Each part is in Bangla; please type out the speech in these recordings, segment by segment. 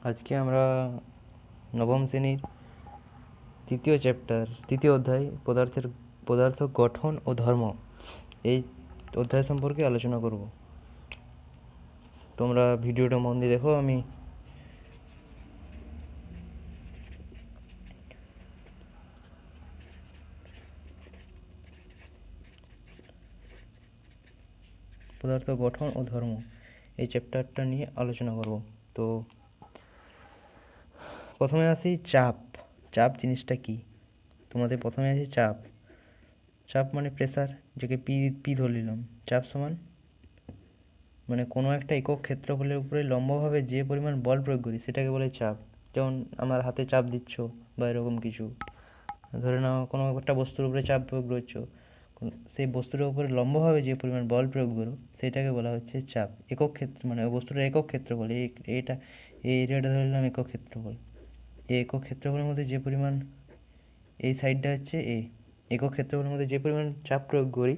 আজকে আমরা নবম শ্রেণীর তৃতীয় অধ্যায় পদার্থ গঠন ও ধর্ম এই অধ্যায় সম্পর্কে আলোচনা করব। তোমরা ভিডিওটা মন দিয়ে দেখো। আমি পদার্থ গঠন ও ধর্ম এই চ্যাপ্টারটা নিয়ে আলোচনা করব। তো প্রথমে আসি চাপ জিনিসটা কি। তোমাদের প্রথমে আসি চাপ মানে প্রেসার, যাকে পি ধরে নিলাম। চাপ সমান মানে কোনো একটা একক ক্ষেত্রফলের উপরে লম্বভাবে যে পরিমাণ বল প্রয়োগ করি সেটাকে বলে চাপ। যেমন আমার হাতে চাপ দিচ্ছ বা এরকম কিছু, ধরে নাও কোনো একটা বস্তুর উপরে চাপ প্রয়োগ করছো, সেই বস্তুর উপরে লম্বভাবে যে পরিমাণ বল প্রয়োগ করো সেটাকে বলা হচ্ছে চাপ। একক ক্ষেত্র মানে ওই বস্তুটার একক ক্ষেত্রফল, এটা এই এরিয়াটা ধরে নিলাম একক ক্ষেত্রফল। এই একক ক্ষেত্রফলের মধ্যে যে পরিমাণ, এই সাইডটা হচ্ছে একক ক্ষেত্রফলের মধ্যে যে পরিমাণ চাপ প্রয়োগ করি,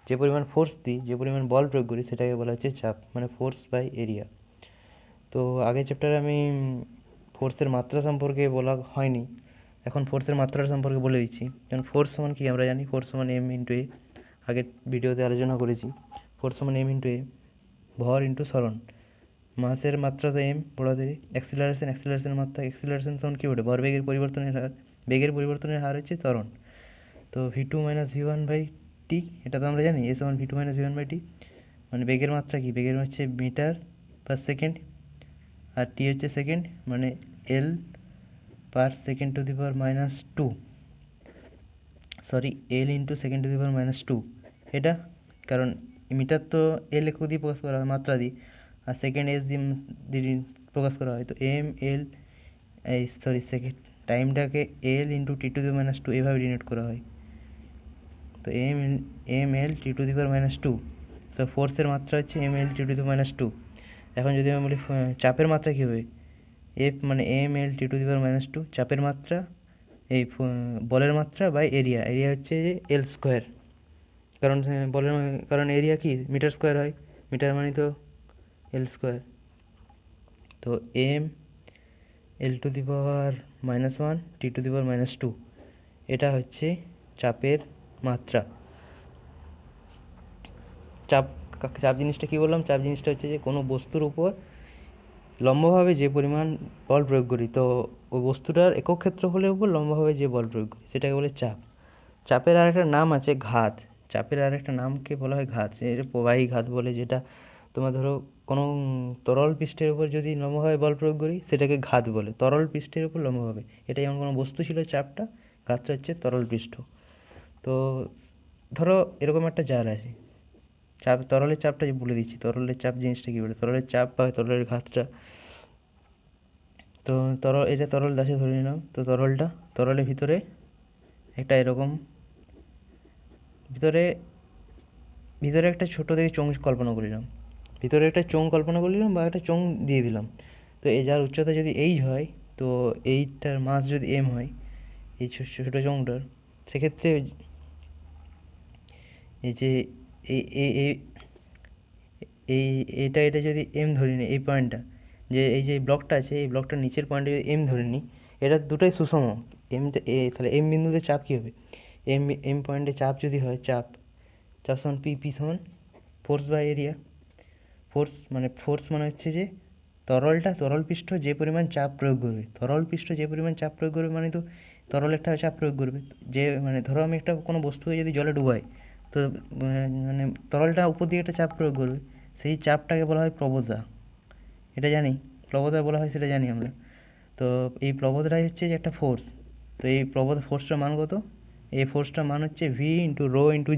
যে পরিমাণ ফোর্স দিই, যে পরিমাণ বল প্রয়োগ করি সেটাকে বলা হচ্ছে চাপ, মানে ফোর্স বাই এরিয়া। তো আগের চ্যাপ্টারে আমি ফোর্সের মাত্রা সম্পর্কে বলা হয়নি, এখন ফোর্সের মাত্রা সম্পর্কে বলে দিচ্ছি। যেমন ফোর্স সমান কি আমরা জানি, ফোর্স সমান এম ইন্টু এ। আগের ভিডিওতে আলোচনা করেছি ফোর্স সমান এম ইন্টু এ, ভর ইন্টু সরণ। মাসের মাত্রা তো এম, বড়দের অ্যাক্সিলারেশনের মাত্রা, অ্যাক্সিলারেশন সমান কী বলে, ভরবেগের পরিবর্তনের হার, বেগের পরিবর্তনের হার হচ্ছে ত্বরণ। তো v two minus v one by t, এটা তো আমরা জানি এ সমান v two minus v one by t. মানে বেগের মাত্রা কি, বেগের হচ্ছে মিটার পার সেকেন্ড, আর টি হচ্ছে সেকেন্ড, মানে L per second to the power minus two, sorry L into second to the power minus two. এটা কারণ মিটার তো এল একক দিয়ে প্রকাশ করা হয়, মাত্রা দিয়ে, আর সেকেন্ড এস দিয়ে প্রকাশ করা হয়। তো এম এল সেকেন্ড টাইমটাকে L into T to the minus two এভাবে ডিনোট করা হয়। তো M L T to the power minus two. তো ফোর্সের মাত্রা হচ্ছে M L T to the minus two. এখন যদি আমি বলি চাপের মাত্রা কী হবে, এফ মানে M L T to the power minus two, চাপের মাত্রা এই বলের মাত্রা বাই এরিয়া। এরিয়া হচ্ছে যে এল স্কোয়ার, কারণ কারণ এরিয়া কি মিটার স্কোয়ার হয়, মিটার মানে তো এল স্কোয়ার। তো M L to the power minus one T to the power minus two, এটা হচ্ছে চাপের মাত্রা। চাপ চাপ জিনিসটা কী বললাম, চাপ জিনিসটা হচ্ছে যে কোনো বস্তুর উপর লম্বভাবে যে পরিমাণ বল প্রয়োগ করি, তো ওই বস্তুটার একক ক্ষেত্রফলের উপর লম্বভাবে যে বল প্রয়োগ করি সেটাকে বলে চাপ। চাপের আরেকটা নাম আছে ঘাত। চাপের আরেকটা নামকে বলা হয় ঘাত, এটা প্রবাহী ঘাত বলে। যেটা তোমার ধরো কোনো তরল পৃষ্ঠের উপর যদি লম্বভাবে বল প্রয়োগ করি সেটাকে ঘাত বলে, তরল পৃষ্ঠের উপর লম্বভাবে। এটা যেমন কোনো বস্তু ছিল চাপটা, ঘাতটা হচ্ছে তরল পৃষ্ঠ। তো ধরো এরকম একটা জার আছে, তরলের চাপটা বলে দিচ্ছি, তরলের চাপ জিনিসটা কী বলে, তরলের চাপ বা তরলের ঘাতটা। তো এটা তরল দাসে ধরে নিলাম। তো তরলের ভিতরে একটা এরকম ভিতরে ভিতরে একটা ছোটো দেখে চোঙ কল্পনা করিলাম, ভিতরে একটা চোঙ কল্পনা করলাম বা একটা চোঙ দিয়ে দিলাম। তো এই যার উচ্চতা যদি এইচ হয়, তো এইটার মাস যদি এম হয়, এই ছোটো চোঙটার, সেক্ষেত্রে এই যে এই এই এটা যদি এম ধরে নিই, এই পয়েন্টটা, যে এই যে ব্লকটা আছে এই ব্লকটার নিচের পয়েন্টে যদি এম ধরে নিই, এটা দুটোই সুষম। তাহলে এম বিন্দুতে চাপ কী হবে, এম পয়েন্টে চাপ যদি হয়, চাপ সমান পি সমান ফোর্স বাই এরিয়া। ফোর্স মানে হচ্ছে যে তরল পৃষ্ঠ যে পরিমাণ চাপ প্রয়োগ করবে, মানে তো তরল একটা চাপ প্রয়োগ করবে। যে মানে ধরো আমি একটা কোনো বস্তুকে যদি জলে ডুবাই, তো মানে তরলটা উপর দিকে একটা চাপ প্রয়োগ করবে, সেই চাপটাকে বলা হয় প্রবণতা। এটা জানি, প্রবণতা বলা হয়, সেটা জানি আমরা। তো এই প্রবণতাটাই হচ্ছে যে একটা ফোর্স। তো এই ফোর্সটার মান কত, এই ফোর্সটার মান হচ্ছে ভি ইন্টু রো ইন্টু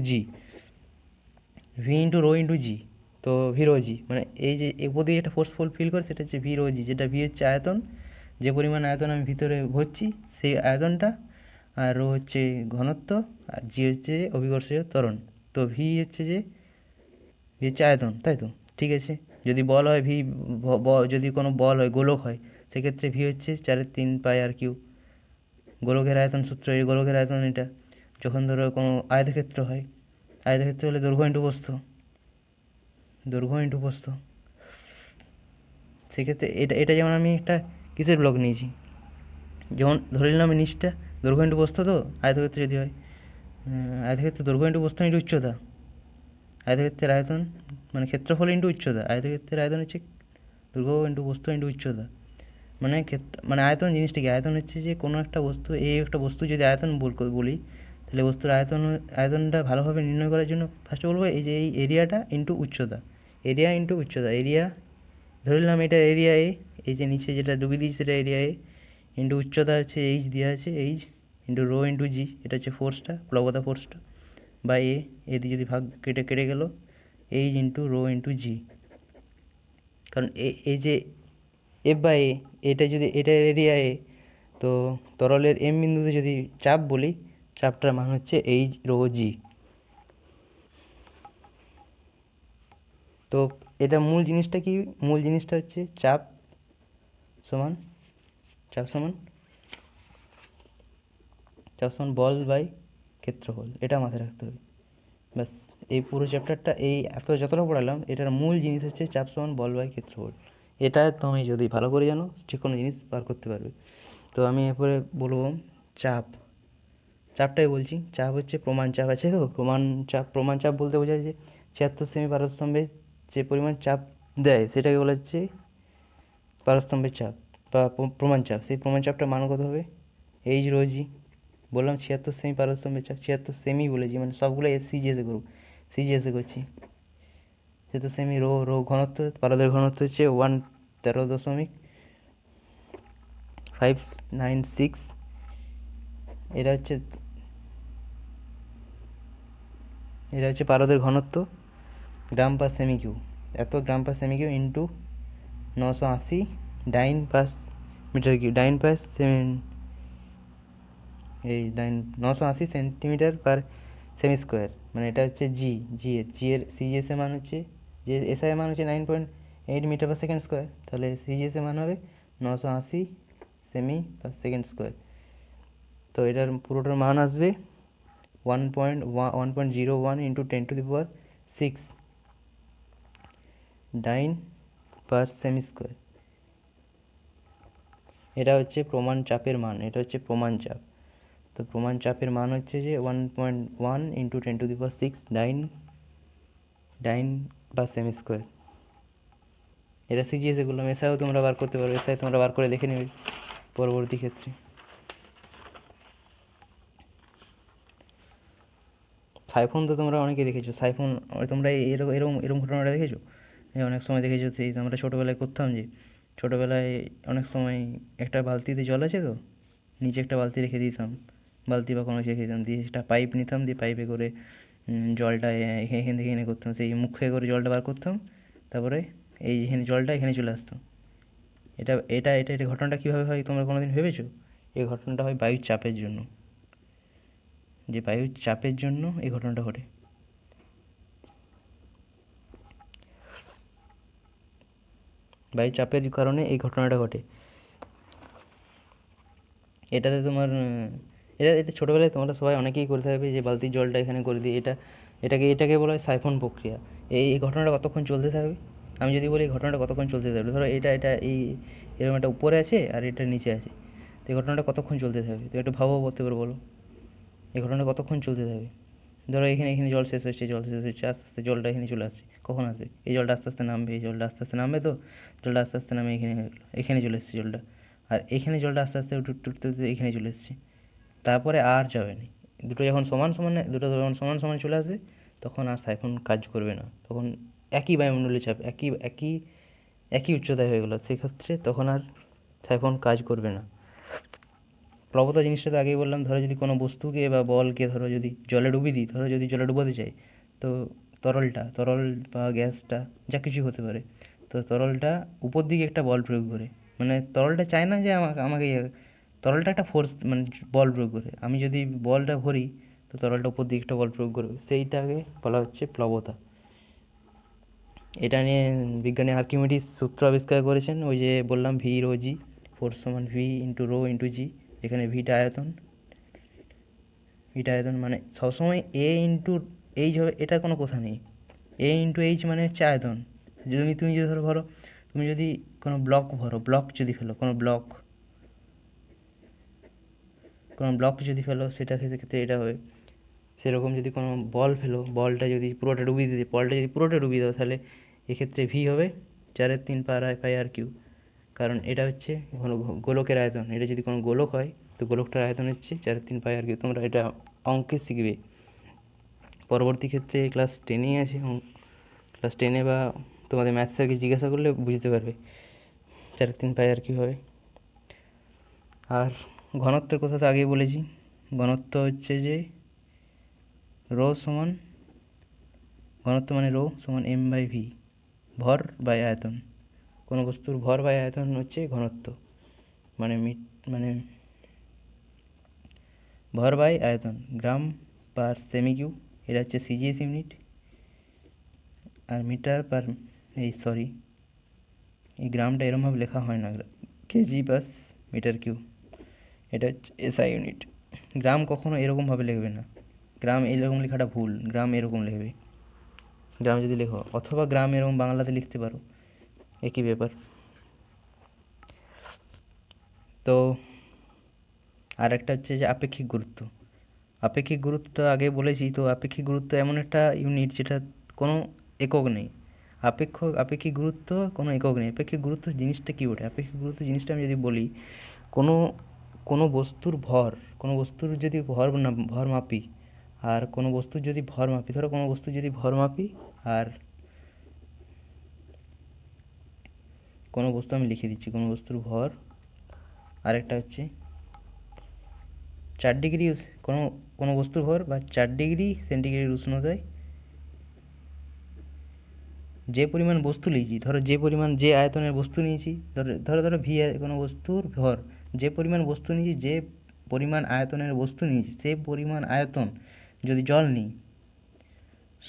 জি, তো ভি রো জি, মানে এই যে উপর দিয়ে একটা ফোর্স ফিল করে সেটা হচ্ছে ভি রো জি, যেটা ভি হচ্ছে আয়তন, যে পরিমাণ আয়তন আমি ভিতরে ভরছি সেই আয়তনটা, আর রো হচ্ছে ঘনত্ব, আর জি হচ্ছে অভিকর্ষীয় ত্বরণ। তো ভি হচ্ছে আয়তন, তাই তো, ঠিক আছে। যদি বল হয় যদি কোনো বল হয়, গোলক হয়, সেক্ষেত্রে ভি হচ্ছে 4/3 আর কিউ। গোলকের আয়তন সূত্র, এই গোলকের আয়তন এটা। যখন ধরো কোনো আয়তক্ষেত্র হয়, আয়তক্ষেত্র হলে দৈর্ঘ্য ইন্টু প্রস্থ, সেক্ষেত্রে এটা এটা যেমন আমি একটা কিসের ব্লক নিয়েছি, যেমন ধরে নিলাম আমি নিচটা দৈর্ঘ্য ইন্টু প্রস্থ, তো আয়তক্ষেত্রে যদি হয় আয়তক্ষেত্রে দৈর্ঘ্য ইন্টু প্রস্থ ইন্টু উচ্চতা, আয়তক্ষেত্রের আয়তন মানে ক্ষেত্রফল ইন্টু উচ্চতা, আয়তক্ষেত্রের আয়তন হচ্ছে দৈর্ঘ্য ইন্টু প্রস্থ ইন্টু উচ্চতা। মানে মানে আয়তন জিনিসটা কি, আয়তন হচ্ছে যে কোনো একটা বস্তু, এই একটা বস্তু যদি আয়তন বলি, তাহলে বস্তুর আয়তনটা ভালোভাবে নির্ণয় করার জন্য ফার্স্টে বলবো এই যে এই এরিয়াটা ইন্টু উচ্চতা, এরিয়া ইন্টু উচ্চতা। এরিয়া ধরে নিলাম এটা এরিয়া এ, এই যে নিচে যেটা ডুবিয়ে দিয়েছি সেটা এরিয়া এ, ইন্টু উচ্চতা হচ্ছে এইচ দেওয়া আছে, এইচ ইন্টু রো ইন্টু জি, এটা হচ্ছে ফোর্সটা, প্লবতা ফোর্সটা, বা এ দিয়ে যদি ভাগ কেটে কেটে গেল, এইচ ইন্টু রো ইন্টু জি। কারণ এই যে এফ বাই এটা যদি এটা এরিয়া এ, তো তরলের এম বিন্দুতে যদি চাপ বলি, চাপটার মান হচ্ছে এইচ রো জি। তো এটা মূল জিনিসটা কি, মূল জিনিসটা হচ্ছে চাপ সমান চাপ সমান চাপ সমান বল বাই ক্ষেত্রফল, এটা মাথায় রাখতে হবে। ব্যাস, এই পুরো চ্যাপ্টারটা এই যতটা পড়ালাম, এটার মূল জিনিস হচ্ছে চাপ সমান বল বাই ক্ষেত্রফল। এটা তুমি যদি ভালো করে জানো, যে কোনো জিনিস বার করতে পারবে। তো আমি এরপরে বলবো চাপ। চাপটাই বলছি, চাপ হচ্ছে প্রমাণ চাপ আছে, তো প্রমাণ চাপ বলতে বোঝায় যে 76 সেমি পারস্তম্ভে যে পরিমাণ চাপ দেয় সেটাকে বলা হচ্ছে পারস্তম্ভের চাপ বা প্রমাণ চাপ। সেই প্রমাণ চাপটার মান কত হবে, এইচ রো জি। বললাম 76 সেমি পারস্তম্ভের চাপ, 76 সেমি বলেছি, মানে সবগুলো সিজিএসে করবো, সিজিএসে করছি। 76 সেমি, রো রো ঘনত্ব, পারদের ঘনত্ব হচ্ছে 113.596। এটা হচ্ছে পারদের ঘনত্ব গ্রাম পার সেমি কিউ, এত গ্রাম পার সেমি কিউ ইন্টু 980 ডাইন পার মিটার কিউ, ডাইন পার এই 980 সেন্টিমিটার পার সেমি স্কোয়ার, মানে এটা হচ্ছে জি এর সিজিএস এর মান হচ্ছে, যে এসআই এর মান হচ্ছে 9.8 মিটার পার সেকেন্ড স্কোয়ার, তাহলে সিজিএস এর মান হবে 980 সেমি পার সেকেন্ড স্কোয়ার। তো এটার পুরোটার মান আসবে 1.01 ইন্টু 10⁶ ডাইন পার সেমি স্কোয়ার। এটা হচ্ছে প্রমাণ চাপের মান, এটা হচ্ছে প্রমাণ চাপ। তো প্রমাণ চাপের মান হচ্ছে যে 1.1 ইন্টু 10⁶ ডাইন পার সেমি স্কোয়ার। এটা সিজিএসে করলাম, এসআইও তোমরা বার করতে পারো, এসআই তোমরা বার করে দেখে নেবে পরবর্তী ক্ষেত্রে। সাইফোন তো তোমরা অনেকেই দেখেছো, সাইফোন তোমরা এরকম এরকম এরকম ঘটনাটা দেখেছো, অনেক সময় দেখেছো সেই আমরা ছোটোবেলায় করতাম যে, ছোটোবেলায় অনেক সময় একটা বালতিতে জল আছে, তো নিচে একটা বালতি রেখে দিতাম, বালতি বা কোনো কিছু রেখে দিতাম, দিয়ে একটা পাইপ নিতাম, দিয়ে পাইপে করে জলটা এখান থেকে এনে করতাম, সেই মুখে করে জলটা বার করতাম, তারপরে এই এখানে জলটা এখানে চলে আসতো। এটা এটা এটা এটা ঘটনাটা কীভাবে হয় তোমরা কোনো দিন ভেবেছো? এই ঘটনাটা হয় বায়ুর চাপের জন্য, যে বায়ুর চাপের জন্য এই ঘটনাটা ঘটে। বায়ুর চাপের কারণে এই ঘটনাটা ঘটে। এটাতে তোমার এটা এটা ছোটোবেলায় তোমরা সবাই অনেকেই করে থাকবে, যে বালতির জলটা এখানে করে দিই, এটাকে বলা হয় সাইফন প্রক্রিয়া। এই ঘটনাটা কতক্ষণ চলতে থাকবে, আমি যদি বলি এই ঘটনাটা কতক্ষণ চলতে থাকবে, ধরো এটা এরকম একটা উপরে আছে আর এটা নিচে আছে, তো এই ঘটনাটা কতক্ষণ চলতে থাকবে, তো একটু ভাবো বলতে পারো, বলো এই ঘটনাটা কতক্ষণ চলতে থাকবে। ধরো এখানে জল শেষ হচ্ছে, আস্তে আস্তে জলটা এখানে চলে আসছে, কখন আসবে, এই জলটা আস্তে আস্তে নামবে, এই জলটা আস্তে আস্তে নামবে, তো জলটা আস্তে আস্তে নামে এখানে চলে এসছে জলটা, আর এখানে জলটা আস্তে আস্তে উঠতে উঠতে উঠতে এখানে চলে এসছে, তারপরে আর যাবে না। দুটো যখন সমান সমান চলে আসবে, তখন আর সাইফোন কাজ করবে না, তখন একই বায়ুমণ্ডলীয় চাপ, একই উচ্চতায় হয়ে গেলো, সেক্ষেত্রে তখন আর সাইফোন কাজ করবে না। প্লবতা জিনিসটা তো আগেই বললাম, ধরো যদি কোনো বস্তুকে বা বলকে ধরো যদি জলে ডুবিয়ে দিই, ধরো যদি জলে ডুবাতে চাই, তো তরল বা গ্যাসটা যা কিছু হতে পারে, তো তরলটা উপর দিকে একটা বল প্রয়োগ করে, মানে তরলটা চায় না যে আমাকে তরলটা একটা ফোর্স মানে বল প্রয়োগ করে, আমি যদি বলটা ভরি, তো তরলটা উপর দিকে একটা বল প্রয়োগ করবে, সেইটাকে বলা হচ্ছে প্লবতা। এটা নিয়ে বিজ্ঞানী আর্কিমিডিস সূত্র আবিষ্কার করেছেন, ওই যে বললাম ভি রো জি, ফোর্স সমান ভি ইন্টু রো ইন্টু জি, এখানে ভিটা আয়তন মানে সবসময় এ ইন্টু এইচ হবে, এটা কোনো কথা নেই, এ ইন্টু এইচ মানে হচ্ছে আয়তন। তুমি যদি ধরো তুমি যদি কোনো ব্লক ভরো, ব্লক যদি ফেলো, কোনো ব্লক যদি ফেলো, সেটা ক্ষেত্রে এটা হবে। সেরকম যদি কোনো বল ফেলো, বলটা যদি পুরোটা ডুবিয়ে দিতে, বলটা যদি পুরোটা ডুবিয়ে দাও, তাহলে এক্ষেত্রে ভি হবে 4/3 পাই আর কিউ। কারণ এটা হচ্ছে গোলকের আয়তন। এটা যদি কোনো গোলক হয়, তো গোলকটার আয়তন হচ্ছে 4/3 পাই আর কিউ। তোমরা এটা অঙ্কে শিখবে, পরবর্তী ক্ষেত্রে ক্লাস 10-এই আছে, ক্লাস 10-এ বা তোমাদের ম্যাথ স্যারকে জিজ্ঞাসা করলে বুঝতে পারবে 4/3 পাই আর কিউ হবে। আর ঘনত্বের কথা তো আগেই বলেছি। ঘনত্ব হচ্ছে যে ঘনত্ব মানে রো সমান m/v, ভর বাই আয়তন। কোনো বস্তুর ভর বাই আয়তন হচ্ছে ঘনত্ব, মানে মানে ভর বাই আয়তন, গ্রাম পার সেমি কিউব। এটা হচ্ছে সিজিএস ইউনিট। আর মিটার পার এই গ্রামটা এরমভাবে লেখা হয় না, কেজি পাস মিটার কিউব। এটা হচ্ছে এসআই ইউনিট। গ্রাম কখনো এরকমভাবে লিখবে না, গ্রাম এরকম লেখাটা ভুল, গ্রাম এরকম লিখবে গ্রাম যদি লেখো, অথবা গ্রাম এরকম বাংলাতে লিখতে পারো, একই ব্যাপার। তো আর একটা হচ্ছে যে আপেক্ষিক গুরুত্ব। আপেক্ষিক গুরুত্ব আগে বলেছি। তো আপেক্ষিক গুরুত্ব এমন একটা ইউনিট যেটা কোনো একক নেই। আপেক্ষিক গুরুত্ব কোনো একক নেই। আপেক্ষিক গুরুত্ব জিনিসটা কী ওঠে? আপেক্ষিক গুরুত্ব জিনিসটা আমি যদি বলি, কোনো কোনো বস্তুর ভর, কোনো বস্তুর যদি ভর মাপি, আর কোনো বস্তুর যদি ভর মাপি, ধরো কোনো বস্তুর যদি ভর মাপি, আর কোনো বস্তু আমি লিখে দিচ্ছি, কোনো বস্তুর ভর, আরেকটা হচ্ছে 4 ডিগ্রি, কোনো কোনো বস্তুর ভর বা 4 ডিগ্রি সেন্টিগ্রেড উষ্ণতায় যে পরিমাণ বস্তু নিয়েছি, ধরো যে আয়তনের বস্তু নিয়েছি, ধরো ধরো ভি কোনো বস্তুর ভর, যে পরিমাণ বস্তু নিয়েছি, যে পরিমাণ আয়তনের বস্তু নিয়েছি, সেই পরিমাণ আয়তন যদি জল নিই,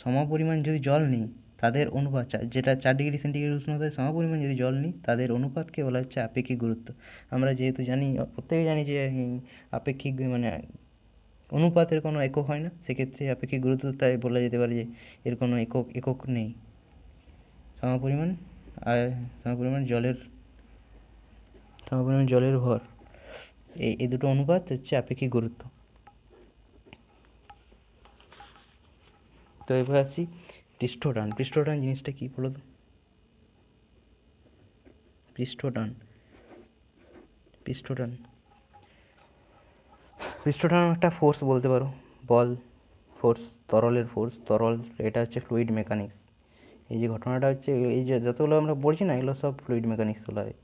সমপরিমাণ যদি জল নিই, তাদের অনুপাত, যেটা 4 ডিগ্রি সেন্টিগ্রেড উষ্ণতায় সমপরিমাণ যদি জল নিই, তাদের অনুপাতকে বলা হচ্ছে আপেক্ষিক গুরুত্ব। আমরা যেহেতু জানি, প্রত্যেকে জানি যে আপেক্ষিক মানে অনুপাতের কোনো একক হয় না, সেক্ষেত্রে আপেক্ষিক গুরুত্ব তাই বলা যেতে পারে যে এর কোনো একক নেই। সমপরিমাণ সমপরিমাণ জলের ভর, এই দুটো অনুপাত হচ্ছে আপেক্ষিক গুরুত্ব। তো এবার আসছি পৃষ্ঠটান। পৃষ্ঠটান জিনিসটা কী বলো তো? পৃষ্ঠটান একটা ফোর্স বলতে পারো, বল, ফোর্স, তরলের ফোর্স, এটা হচ্ছে ফ্লুইড মেকানিক্স। এই যে ঘটনাটা হচ্ছে, এই যে যতগুলো আমরা পড়ছি না, এগুলো সব ফ্লুইড মেকানিক্স বলা হয়।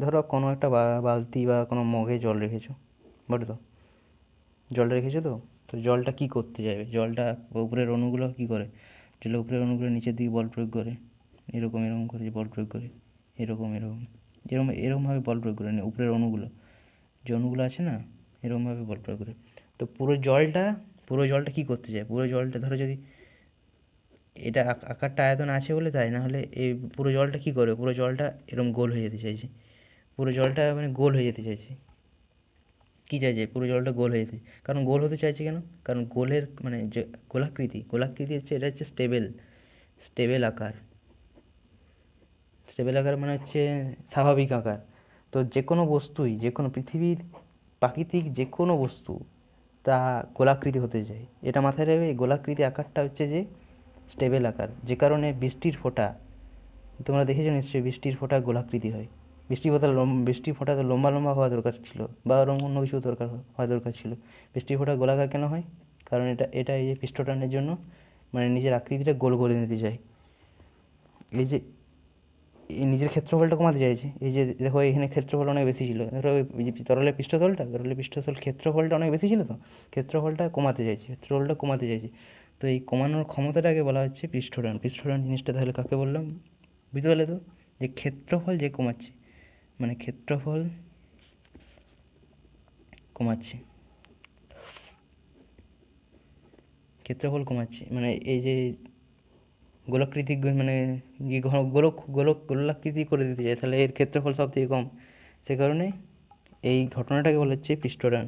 ধরো কোনো একটা বালতি বা কোনো মগে জল রেখেছো, বলো তো, জলটা রেখেছো, তো জলটা কী করতে যাবে? জলটা উপরের অণুগুলো কী করে? জলের উপরের অণুগুলো নিচের দিকে বল প্রয়োগ করে, এরকম করে বল প্রয়োগ করে, এরকমভাবে বল প্রয়োগ করে, উপরের অণুগুলো, যে অণুগুলো আছে না, এরকমভাবে বল প্রয়োগ করে। তো পুরো জলটা কী করতে চায়? পুরো জলটা ধরো যদি এটা আকারটা আয়তন আছে বলে তাই, না হলে এই পুরো জলটা কী করে? পুরো জলটা এরকম গোল হয়ে যেতে চাইছে, পুরো জলটা মানে গোল হয়ে যেতে চাইছে। কী চাইছে? পুরো জলটা গোল হয়ে যেতে, কারণ গোল হতে চাইছে কেন? কারণ গোলের মানে যে গোলাকৃতি হচ্ছে, এটা হচ্ছে স্টেবেল আকার। স্টেবেল আকার মানে হচ্ছে স্বাভাবিক আকার। তো যে কোনো বস্তুই, যে কোনো পৃথিবীর প্রাকৃতিক যে কোনো বস্তু, তা গোলাকৃতি হতে চায়। এটা মাথায় রাখবে, এই গোলাকৃতি আকারটা হচ্ছে যে স্টেবেল আকার। যে কারণে বৃষ্টির ফোঁটা, তোমরা দেখেছো নিশ্চয়ই, বৃষ্টির ফোঁটা গোলাকৃতি হয়। বৃষ্টির ফোঁটা তো লম্বা লম্বা হওয়া দরকার ছিল, বা অন্য কিছু হওয়া দরকার ছিল। বৃষ্টির ফোঁটা গোলাকার কেন হয়? কারণ এটা এই যে পৃষ্ঠটানের জন্য, মানে নিজের আকৃতিটা গোল করে নিতে চায়। এই যে এই নিজের ক্ষেত্রফলটা কমাতে চাইছে। এই যে দেখো, এখানে ক্ষেত্রফল অনেক বেশি ছিল, ধরো এই যে তরলের পৃষ্ঠতল ক্ষেত্রফলটা অনেক বেশি ছিল, তো ক্ষেত্রফলটা কমাতে চাইছে। তো এই কমানোর ক্ষমতাটাকে বলা হচ্ছে পৃষ্ঠটান জিনিসটা। তাহলে কাকে বললাম বুঝতে পারলে তো? যে ক্ষেত্রফল যে কমাচ্ছে, মানে ক্ষেত্রফল কমাচ্ছে, মানে এই যে গোলাকৃতি মানে গোলাকৃতি করে দিতে চায়, তাহলে এর ক্ষেত্রফল সব থেকে কম। সে কারণে এই ঘটনাটাকে বলা হচ্ছে পৃষ্ঠটান।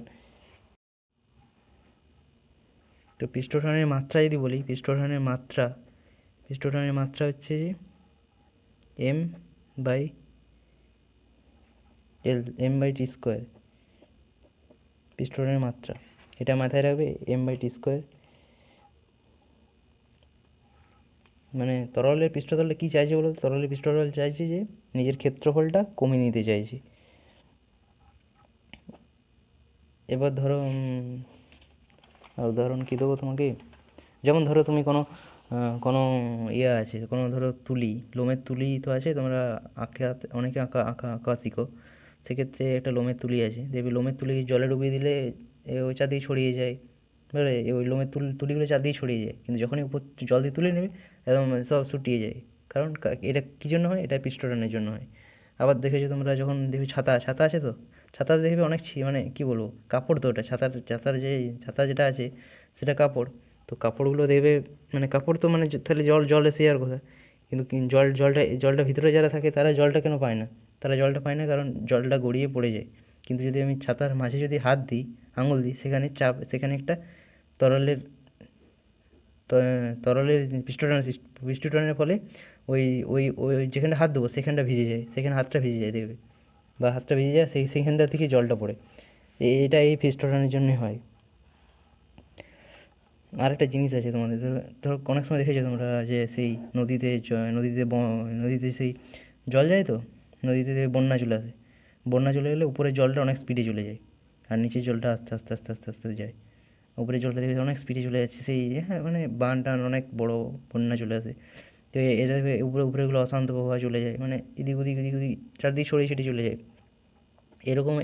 তো পৃষ্ঠটানের মাত্রা যদি বলি, পৃষ্ঠটানের মাত্রা হচ্ছে যে by L, M by T square, পিস্টনের মাত্রা। এটা মাথায় রাখবে, এম বাই টি স্কোয়ার। মানে তরলের পৃষ্ঠতলটা কী চাইছে বলো? তরলের পৃষ্ঠতল চাইছে যে নিজের ক্ষেত্রফলটা কমিয়ে নিতে চাইছে। এবার ধরো আর উদাহরণ কী দেবো তোমাকে, যেমন ধরো তুমি কোনো ইয়ে আছে, কোনো ধরো তুলি, লোমের তুলি তো আছে, তোমরা অনেকে আঁকা আঁকা আঁকা শিখো, সেক্ষেত্রে একটা লোমের তুলি আছে, দেখবে লোমের তুলি জলে ডুবিয়ে দিলে ওই চারদিকে ছড়িয়ে যায়, বুঝলে? ওই লোমের তুলিগুলো চারদিকে ছড়িয়ে যায়, কিন্তু যখনই উপর জল দিয়ে তুলে নেবে একদম সব শুটিয়ে যায়। কারণ এটা কী জন্য হয়? এটা পিস্টনের জন্য হয়। আবার দেখেছো তোমরা যখন দেখবে ছাতা, ছাতা আছে তো, ছাতা দেখবে অনেক মানে কী বলবো, কাপড় তো ওটা, ছাতা যেটা আছে সেটা কাপড়। তো কাপড়গুলো দেখবে, মানে কাপড় তো মানে তাহলে জল এসে যাওয়ার কথা, কিন্তু জলটা ভিতরে যারা থাকে তারা জলটা কেন পায় না? তারা জলটা পায় না কারণ জলটা গড়িয়ে পড়ে যায়। কিন্তু যদি আমি ছাতার মাঝে যদি হাত দিই, আঙুল দিই, সেখানে একটা তরলের তরলের পৃষ্ঠটানের ফলে ওই ওই ওই যেখানে হাত দেবো সেখানটা ভিজে যায়, সেখানে হাতটা ভিজে যায় দেখবে, বা হাতটা ভিজে যায়, সেইখানটা থেকে জলটা পড়ে। এটা এই পৃষ্ঠটানের জন্যই হয়। আর একটা জিনিস আছে তোমাদের, ধরো ধরো অনেক সময় দেখেছো তোমরা যে সেই নদীতে সেই জল যায় তো, নদীতে বন্যা চলে আসে, বন্যা চলে গেলে উপরের জলটা অনেক স্পিডে চলে যায়, আর নিচের জলটা আস্তে আস্তে আস্তে আস্তে আস্তে যায়। উপরের জলটা দেখবে অনেক স্পিডে চলে যাচ্ছে, সেই হ্যাঁ মানে বান টান অনেক বড় বন্যা চলে আসে। তো এটা উপরেগুলো অশান্ত প্রবাহ চলে যায়, মানে এদিক ওদিক চারদিক ছড়িয়ে ছিটিয়ে চলে যায়। এরকম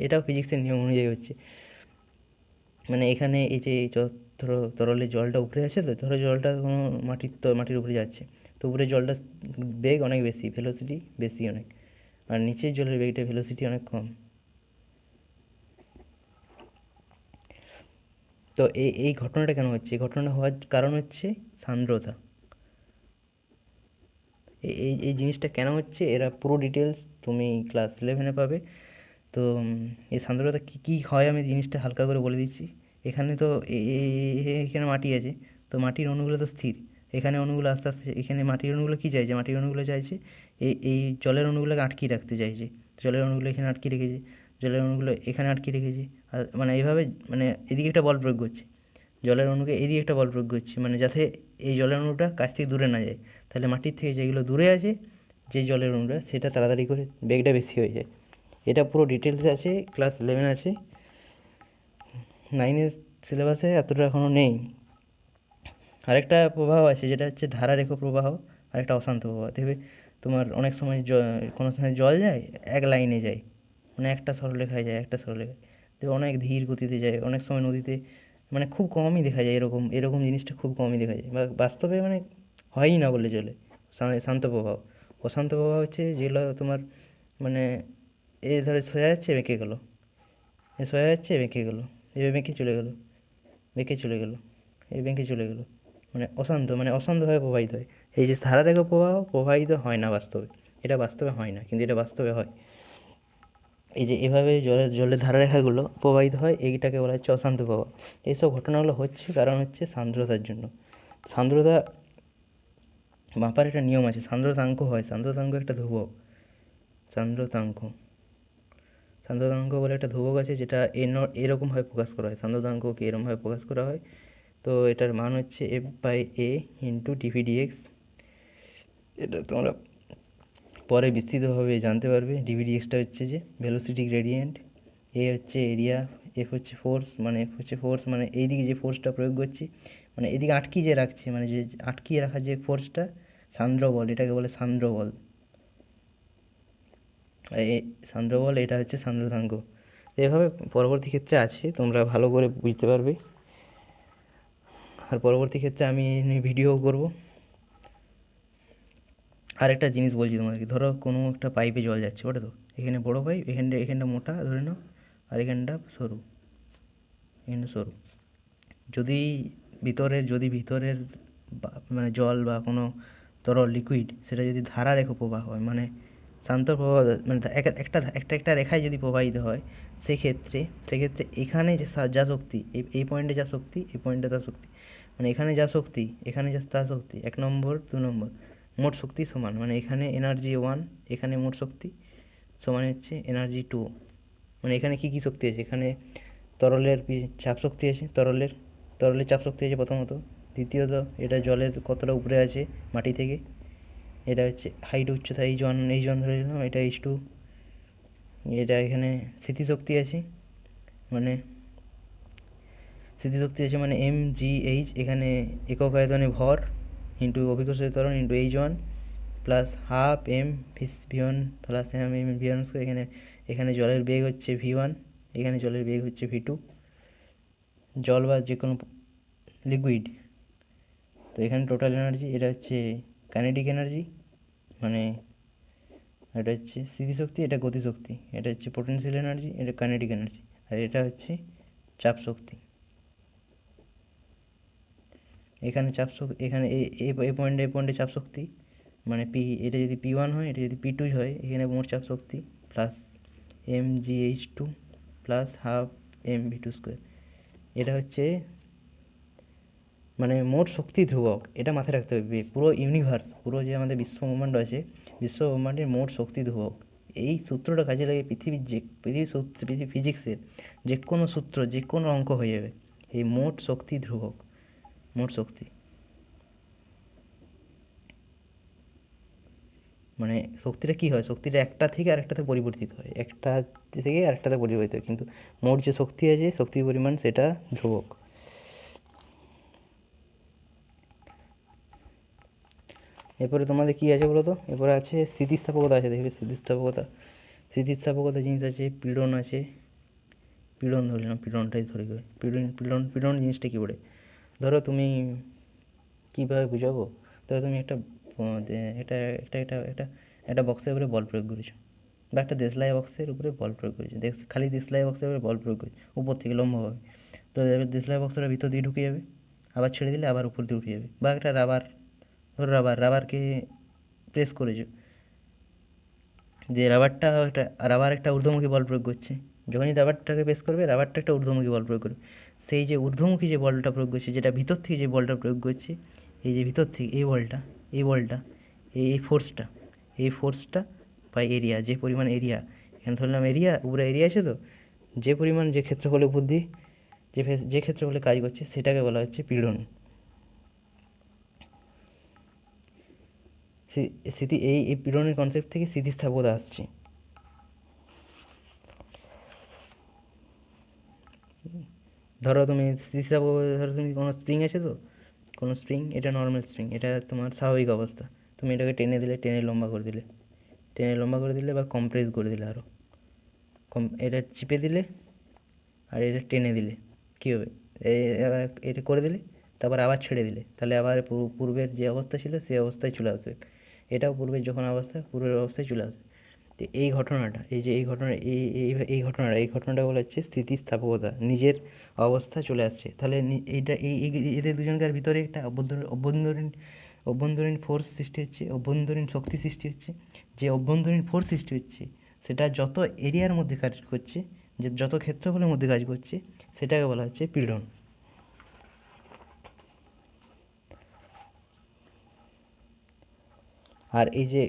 এটাও ফিজিক্সের নিয়ম অনুযায়ী হচ্ছে। মানে এখানে এই যে ধরো তরলের জলটা উপরে আছে, তো ধরো জলটা কোনো মাটির উপরে যাচ্ছে, তো উপরে জলটা বেগ অনেক বেশি, ভেলোসিটি বেশি অনেক, আর নিচের জলের বেগটা ভেলোসিটি অনেক কম। তো এই ঘটনাটা কেন হচ্ছে? এই ঘটনাটা হওয়ার কারণ হচ্ছে সান্দ্রতা। এই জিনিসটা কেন হচ্ছে এরা পুরো ডিটেলস তুমি ক্লাস 11-এ পাবে। তো এই সান্দ্রতা কী কী হয় আমি জিনিসটা হালকা করে বলে দিচ্ছি। এখানে তো এখানে মাটি আছে, তো মাটির অণুগুলো তো স্থির, এখানে অণুগুলো আস্তে আস্তে, এখানে মাটির অণুগুলো কী চাইছে? মাটির অণুগুলো চাইছে এই জলের অণুগুলোকে আটকিয়ে রাখতে চাইছে, জলের অণুগুলো এখানে আটকে রেখেছে, জলের অণুগুলো এখানে আটকে রেখেছে, আর মানে এইভাবে মানে এদিকে একটা বল প্রয়োগ করছে, জলের অণুকে এদিকে একটা বল প্রয়োগ করছে, মানে যাতে এই জলের অণুটা কাছ থেকে দূরে না যায়। তাহলে মাটির থেকে যেগুলো দূরে আছে, যে জলের অণুটা, সেটা তাড়াতাড়ি করে বেগটা বেশি হয়ে যায়। এটা পুরো ডিটেলস আছে, ক্লাস 11 আছে, 9-এর সিলেবাসে এতটা এখনও নেই। আরেকটা প্রবাহ আছে যেটা হচ্ছে ধারারেখ প্রবাহ, আরেকটা অশান্ত প্রবাহ। দেখবে তোমার অনেক সময় কোনো সময় জল যায় এক লাইনে যায়, মানে একটা সরলরেখায় যায়, একটা সরলরেখায়, দেখবে অনেক ধীর গতিতে যায়। অনেক সময় নদীতে মানে খুব কমই দেখা যায়, এরকম এরকম জিনিসটা খুব কমই দেখা যায়, বা বাস্তবে মানে হয়ই না বলে চলে। শান্ত প্রবাহ। অশান্ত প্রবাহ হচ্ছে যেগুলো তোমার মানে ধরে সোজা যাচ্ছে বেঁকে গেলো, সোজা যাচ্ছে বেঁকে গেলো, এবার বেঁকে চলে গেলো, বেঁকে চলে গেলো, এই বেঁকে চলে গেলো, মানে অশান্তভাবে প্রবাহিত হয়। এই যে ধারারেখ প্রবাহ প্রবাহিত হয় না বাস্তবে, এটা বাস্তবে হয় না, কিন্তু এটা বাস্তবে হয়। এই যে এভাবে জলের ধারারেখাগুলো প্রবাহিত হয়, এইটাকে বলা হচ্ছে অশান্ত প্রবাহ। এইসব ঘটনাগুলো হচ্ছে কারণ হচ্ছে সান্দ্রতার জন্য। সান্দ্রতা মাপার একটা নিয়ম আছে, সান্দ্রতাঙ্ক হয়, সান্দ্রতাঙ্ক একটা ধ্রুবক, সান্দ্রতাঙ্ক সান্দ্রতাঙ্ক বলে একটা ধ্রুবক আছে, যেটা এরকমভাবে প্রকাশ করা হয়, সান্দ্রতাঙ্ককে এরকমভাবে প্রকাশ করা হয়। তো এটার মান হচ্ছে F/A ইন্টু ডিভিডিএক্স। এটা তোমরা পরে বিস্তৃতভাবে জানতে পারবে। ডিভিডিএক্সটা হচ্ছে যে ভেলোসিটি গ্রেডিয়েন্ট, এ হচ্ছে এরিয়া, এফ হচ্ছে ফোর্স মানে এইদিকে যে ফোর্সটা প্রয়োগ করছি, মানে এদিকে আটকিয়ে যে রাখছে, মানে যে আটকিয়ে রাখার যে ফোর্সটা, সান্দ্র বল, এটাকে বলে সান্দ্র বল। এই সান্দ্র বল, এটা হচ্ছে সান্দ্রতাঙ্ক। এভাবে পরবর্তী ক্ষেত্রে আছে, তোমরা ভালো করে বুঝতে পারবে। আর পরবর্তী ক্ষেত্রে আমি ভিডিও করব। আর একটা জিনিস বলছি তোমাদেরকে, ধরো কোনো একটা পাইপে জল যাচ্ছে, ওটা তো এখানে বড় পাইপ, এখানটা মোটা ধরে নাও, আর এখানটা সরু, এখানটা সরু। যদি ভিতরের মানে জল বা কোনো তরল লিকুইড, সেটা যদি ধারারেখ প্রবাহ হয়, মানে শান্ত প্রবাহ, মানে একটা রেখায় যদি প্রবাহিত হয়, সেক্ষেত্রে এখানে যে যা শক্তি, এই পয়েন্টে যা শক্তি, এই পয়েন্টে যা শক্তি, মানে এখানে যা শক্তি, এখানে যা তা শক্তি, 1 নম্বর 2 নম্বর, মোট শক্তি সমান, মানে এখানে এনার্জি 1, এখানে মোট শক্তি সমান হচ্ছে এনার্জি 2। মানে এখানে কী কী শক্তি আছে, এখানে তরলের চাপ শক্তি আছে, তরলের চাপ শক্তি আছে প্রথমত। দ্বিতীয়ত এটা জলের কতটা উপরে আছে মাটি থেকে, এটা হচ্ছে হাইট, উচ্চতা, H1 ধরে নিলাম, এটা H2। এটা এখানে স্মৃতিশক্তি আছে, মানে মানে mgh, এখানে একক আয়তনে ভর ইন্টু অভিকর্ষের ত্বরণ into H1 plus half m v1 plus m v1 square. এখানে জলের বেগ হচ্ছে v1, এখানে জলের বেগ হচ্ছে v2, জল বা যে কোনো লিকুইড। তো এখানে টোটাল এনার্জি, এটা হচ্ছে কাইনেটিক এনার্জি, মানে এটা হচ্ছে স্থিতিশক্তি, এটা গতিশক্তি, এটা হচ্ছে পোটেনশিয়াল এনার্জি, এটা কাইনেটিক এনার্জি, আর এটা হচ্ছে চাপ শক্তি। এখানে এখানে এই পয়েন্টে চাপ শক্তি, মানে এটা যদি P1 হয়, এটা যদি P2 হয়, এখানে মোট চাপ শক্তি plus mgh2 plus half mv2 square. এটা হচ্ছে মানে মোট শক্তি ধ্রুবক, এটা মাথায় রাখতে হবে। পুরো ইউনিভার্স, পুরো যে আমাদের বিশ্ব ব্রহ্মাণ্ড আছে, বিশ্ব ব্রহ্মাণ্ডের মোট শক্তি ধ্রুবক। এই সূত্রটা কাজে লাগে পৃথিবী ফিজিক্সের যে কোনো সূত্র, যে কোনো অঙ্ক হয়ে যাবে। এই মোট শক্তি ধ্রুবক, মোট শক্তি মানে শক্তিটা কী হয়, শক্তিটা একটা থেকে আরেকটাতে পরিবর্তিত হয়, একটা থেকে আরেকটাতে পরিবর্তিত হয়, কিন্তু মোট যে শক্তি আছে, শক্তির পরিমাণ সেটা ধ্রুবক। এরপরে তোমাদের কী আছে বলো তো, এরপরে আছে স্থিতিস্থাপকতা আছে, দেখবে স্থিতিস্থাপকতা জিনিস আছে, পীড়ন আছে, পীড়ন ধরলাম, পীড়নটাই ধরে গেবে, পীড়ন জিনিসটা কী বলে, ধরো তুমি কীভাবে বুঝাবো, ধরো তুমি একটা এটা একটা এটা একটা একটা বক্সের উপরে বল প্রয়োগ করেছো, বা একটা দেশলাই বক্সের উপরে বল প্রয়োগ করেছো, খালি দেশলাই বক্সের উপরে বল প্রয়োগ করেছো উপর থেকে লম্বভাবে, তো দেশলাই বক্সটা ভিতর দিয়ে ঢুকে যাবে, আবার ছেড়ে দিলে আবার উপর দিয়ে উঠে যাবে। বা একটা ধরো রাবারকে প্রেস করেছো, যে রাবার একটা ঊর্ধ্বমুখী বল প্রয়োগ করছে, যখনই রাবারটাকে প্রেস করবে, রাবারটা একটা ঊর্ধ্বমুখী বল প্রয়োগ করবে। সেই যে ঊর্ধ্বমুখী যে বলটা প্রয়োগ করছে, যেটা ভিতর থেকে যে বলটা প্রয়োগ করছে, এই যে ভিতর থেকে এই বলটা এই ফোর্সটা বা এরিয়া, যে পরিমাণ এরিয়া, এখানে ধরলাম এরিয়া, উপরে এরিয়া আছে, তো যে পরিমাণ যে ক্ষেত্রফলের বুদ্ধি যে ক্ষেত্রফলে কাজ করছে, সেটাকে বলা হচ্ছে পীড়ন। এই পীড়নের কনসেপ্ট থেকে স্থিতিস্থাপকতা আসছে। ধরো তুমি ধরো তুমি কোনো স্প্রিং আছে, তো কোনো স্প্রিং, এটা নর্মাল স্প্রিং, এটা তোমার স্বাভাবিক অবস্থা, তুমি এটাকে টেনে লম্বা করে দিলে বা কম্প্রেস করে দিলে, আরও এটা চিপে দিলে আর এটা টেনে দিলে কী হবে, এটা করে দিলে, তারপর আবার ছেড়ে দিলে, তাহলে আবার পূর্বের যে অবস্থা ছিল সেই অবস্থায় চলে আসবে। এটাও পূর্বের পূর্বের অবস্থায় চলে আসবে। তো এই ঘটনাটা, এই ঘটনাটা বলা হচ্ছে স্থিতিস্থাপকতা, নিজের অবস্থা চলে আসছে। তাহলে এইটা এদের দুজনকার ভিতরে একটা অভ্যন্তরীণ ফোর্স সৃষ্টি হচ্ছে, অভ্যন্তরীণ শক্তি সৃষ্টি হচ্ছে। যে অভ্যন্তরীণ ফোর্স সৃষ্টি হচ্ছে, সেটা যত এরিয়ার মধ্যে কাজ করছে, যে যত ক্ষেত্রফলের মধ্যে কাজ করছে, সেটাকে বলা হচ্ছে পীড়ন। আর এই যে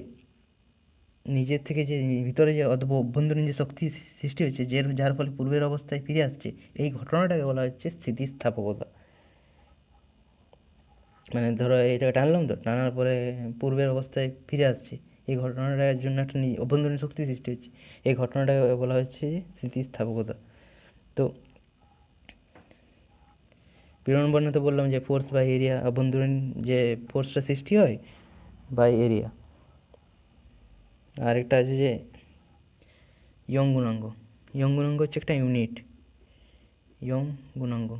নিজের থেকে যে ভিতরে যে অভ্যন্তরীণ যে শক্তি সৃষ্টি হচ্ছে, যার ফলে পূর্বের অবস্থায় ফিরে আসছে, এই ঘটনাটাকে বলা হচ্ছে স্থিতিস্থাপকতা। মানে ধরো এটাকে টানলাম, তো টানার পরে পূর্বের অবস্থায় ফিরে আসছে, এই ঘটনাটার জন্য একটা অভ্যন্তরীণ শক্তি সৃষ্টি হচ্ছে, এই ঘটনাটাকে বলা হচ্ছে স্থিতিস্থাপকতা। তো পীড়ন বর্ণাতে বললাম যে ফোর্স বাই এরিয়া, অভ্যন্তরীণ যে ফোর্সটা সৃষ্টি হয় বাই এরিয়া। আরেকটা আছে যে ইয়ং গুণাঙ্ক হচ্ছে একটা ইউনিট। ইয়ং গুণাঙ্ক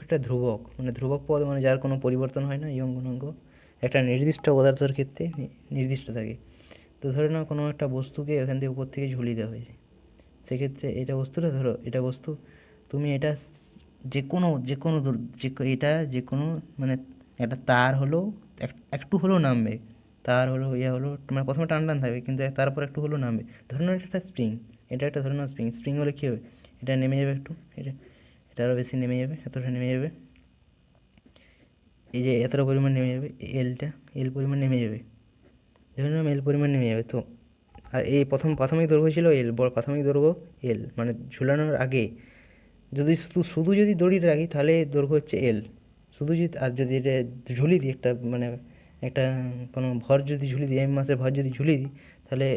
একটা ধ্রুবক, মানে ধ্রুবক পদ, মানে যার কোনো পরিবর্তন হয় না। ইয়ং গুণাঙ্ক একটা নির্দিষ্ট পদার্থের ক্ষেত্রে নির্দিষ্ট থাকে। তো ধরে নাও কোনো একটা বস্তুকে এখান থেকে উপর থেকে ঝুলিয়ে দেওয়া হয়েছে, সেক্ষেত্রে এটা বস্তু, তুমি এটা যে কোনো মানে একটা তার হলো একটু হলেও নামবে, তার হলো তোমার প্রথমে টান থাকবে, কিন্তু তারপর একটু হলেও নামবে। ধরে নাও এটা একটা স্প্রিং, ধরে নাও স্প্রিং হলে কী হবে, এটা নেমে যাবে একটু, এটা আরও বেশি নেমে যাবে, এতটা নেমে যাবে। এই যে এতটা পরিমাণ নেমে যাবে, এল পরিমাণ নেমে যাবে, ধরে নিলাম এল পরিমাণ নেমে যাবে। তো আর এই প্রাথমিক দৈর্ঘ্য ছিল এল, প্রাথমিক দৈর্ঘ্য এল, মানে ঝুলানোর আগে যদি শুধু যদি দড়ি রাখি তাহলে দৈর্ঘ্য হচ্ছে এল শুধু যদি, আর যদি এটা ঝুলি দিই একটা মানে একটা কোনো ভর যদি ঝুলি দিই, মাসের ভর যদি ঝুলি দিই তাহলে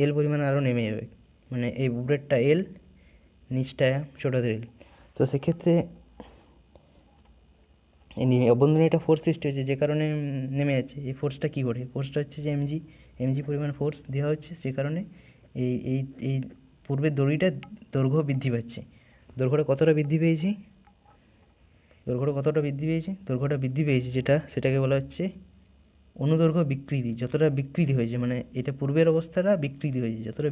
এল পরিমাণ আরও নেমে যাবে, মানে এই উপরেরটা এল, নিচটা ছোটোদের এল। তো সেক্ষেত্রে এই অভ্যন্তরীণ একটা ফোর্স সৃষ্টি হচ্ছে, যে কারণে নেমে যাচ্ছে। এই ফোর্সটা কী করে? ফোর্সটা হচ্ছে যে এমজি পরিমাণ ফোর্স দেওয়া হচ্ছে, যে কারণে এই এই এই পূর্বের দড়িটা দৈর্ঘ্য বৃদ্ধি পাচ্ছে। দৈর্ঘ্যটা কতটা বৃদ্ধি পেয়েছে? দৈর্ঘ্যটা বৃদ্ধি পেয়েছে যেটা, সেটাকে বলা হচ্ছে অনুদৈর্ঘ্য বিকৃতি। যতটা বিকৃতি হয়েছে, মানে এটা পূর্বের অবস্থাটা বিকৃতি হয়েছে, যতটা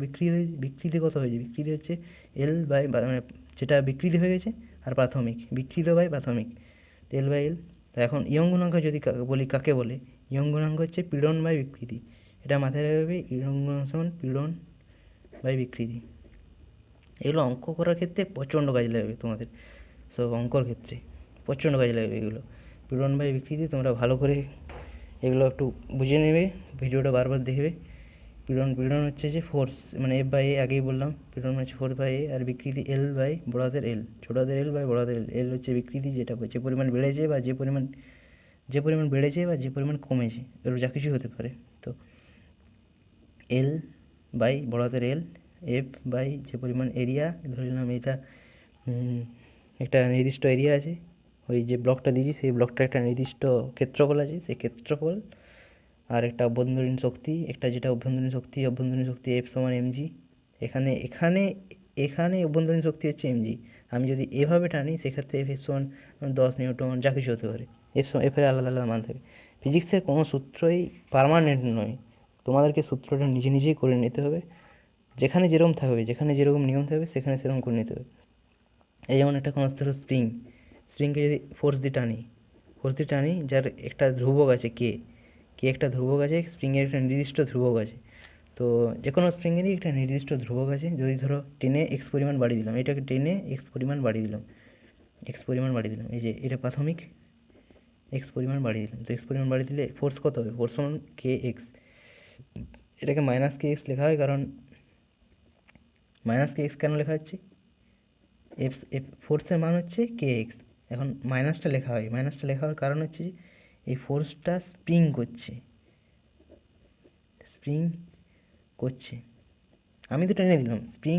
বিকৃতি কত হয়েছে? বিকৃতি হচ্ছে এল বাই, মানে যেটা বিকৃতি হয়ে গেছে, আর বিকৃত বাই প্রাথমিক, এল বাই এল। তো এখন ইয়ং গুণাঙ্ক যদি বলি, কাকে বলে? ইয়ং গুণাঙ্ক হচ্ছে পীড়ন বাই বিকৃতি। এটা মাথায় রাখবে, ইয়ং গুণাঙ্ক সমান পীড়ন বাই বিকৃতি। এগুলো অঙ্ক করার ক্ষেত্রে প্রচণ্ড কাজে লাগবে তোমাদের, সব অঙ্কর ক্ষেত্রে প্রচণ্ড কাজে লাগবে এগুলো। পীড়ন বাই বিকৃতি তোমরা ভালো করে এগুলো একটু বুঝে নেবে, ভিডিওটা বারবার দেখবে। পীড়ন হচ্ছে যে ফোর্স, মানে এফ বাই এ, আগেই বললাম পীড়ন হচ্ছে ফোর্স বাই এ, আর বিকৃতি এল বাই বড়াদের এল, ছোটাদের এল বাই বড়াদের এল। এল হচ্ছে বিকৃতি, যেটা যে পরিমাণ বেড়েছে বা যে পরিমাণ বেড়েছে বা যে পরিমাণ কমেছে, এর যা কিছু হতে পারে। তো এল বাই বড়াদের এল, এফ বাই যে পরিমাণ এরিয়া, ধরে নিলাম এটা একটা নির্দিষ্ট এরিয়া আছে, ওই যে ব্লকটা দিয়েছি সেই ব্লকটা একটা নির্দিষ্ট ক্ষেত্রফল আছে, সেই ক্ষেত্রফল, আর একটা অভ্যন্তরীণ শক্তি, একটা যেটা অভ্যন্তরীণ শক্তি এফ সমান এমজি। এখানে অভ্যন্তরীণ শক্তি হচ্ছে এমজি। আমি যদি এভাবে টানি সেক্ষেত্রে এফ সমান 10 নিউটন, যা কিছু হতে পারে। এফের আলাদা আলাদা মান থাকে। ফিজিক্সের কোনো সূত্রই পার্মানেন্ট নয়, তোমাদেরকে সূত্রটা নিজেই করে নিতে হবে। যেখানে যেরকম থাকবে, যেখানে যেরকম নিয়ম থাকবে সেখানে সেরকম করে নিতে হবে। এই যেমন একটা কোনো ধরো স্প্রিংকে যদি ফোর্স দিয়ে টানি, যার একটা ধ্রুবক আছে কে একটা ধ্রুবক আছে, স্প্রিংয়ের একটা নির্দিষ্ট ধ্রুবক আছে। তো যে কোনো স্প্রিংয়েরই একটা নির্দিষ্ট ধ্রুবক আছে। যদি ধরো টেনে এক্স পরিমাণ বাড়িয়ে দিলাম, এটাকে টেনে এক্স পরিমাণ বাড়িয়ে দিলাম, এই যে এটা প্রাথমিক, এক্স পরিমাণ বাড়িয়ে দিলাম। তো এক্স পরিমাণ বাড়িয়ে দিলে ফোর্স কত হবে? ফোর্স সমান কে এক্স। এটাকে মাইনাস কে এক্স লেখা হয়, কারণ মাইনাস কে এক্স কেন লেখা হচ্ছে? ফোর্সের মান হচ্ছে কে এক্স। এখন মাইনাসটা লেখা হওয়ার কারণ হচ্ছে যে এই ফোর্সটা স্প্রিং করছে। আমি তো টেনে দিলাম, স্প্রিং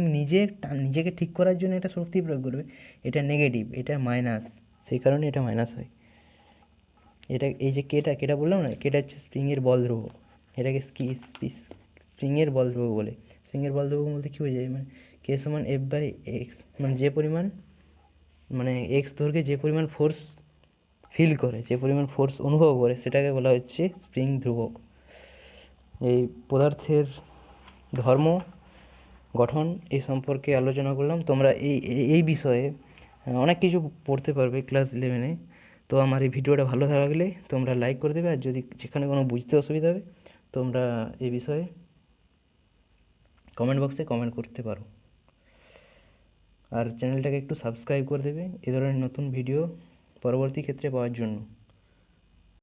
নিজেকে ঠিক করার জন্য এটা শক্তি প্রয়োগ করবে, এটা নেগেটিভ, এটা মাইনাস, সেই কারণে এটা মাইনাস হয়। এটা এই যে কেটা বললাম না, কেটা হচ্ছে স্প্রিংয়ের বল ধ্রুবক, এটাকে স্প্রিংয়ের বল ধ্রুবক বলে। স্প্রিংয়ের বল ধ্রুবক বলতে কী বোঝায়? মানে কে সমান এফ বাই এক্স, মানে যে পরিমাণ, মানে এক্স দৈর্ঘ্যে যে পরিমাণ ফোর্স ফিল করে, যে পরিমাণ ফোর্স অনুভব করে, সেটাকে বলা হচ্ছে স্প্রিং ধ্রুবক। এই পদার্থের ধর্ম, গঠন এই সম্পর্কে আলোচনা করলাম। তোমরা এই বিষয়ে অনেক কিছু পড়তে পারবে ক্লাস 11-এ। তো আমার এই ভিডিওটা ভালো লাগলে তোমরা লাইক করে দেবে, আর যদি যেখানে কোনো বুঝতে অসুবিধা হবে তোমরা এই বিষয়ে কমেন্ট বক্সে কমেন্ট করতে পারো। আর চ্যানেলটাকে একটু সাবস্ক্রাইব করে দেবে এ ধরনের নতুন ভিডিও পরবর্তী ক্ষেত্রে পাওয়ার জন্য।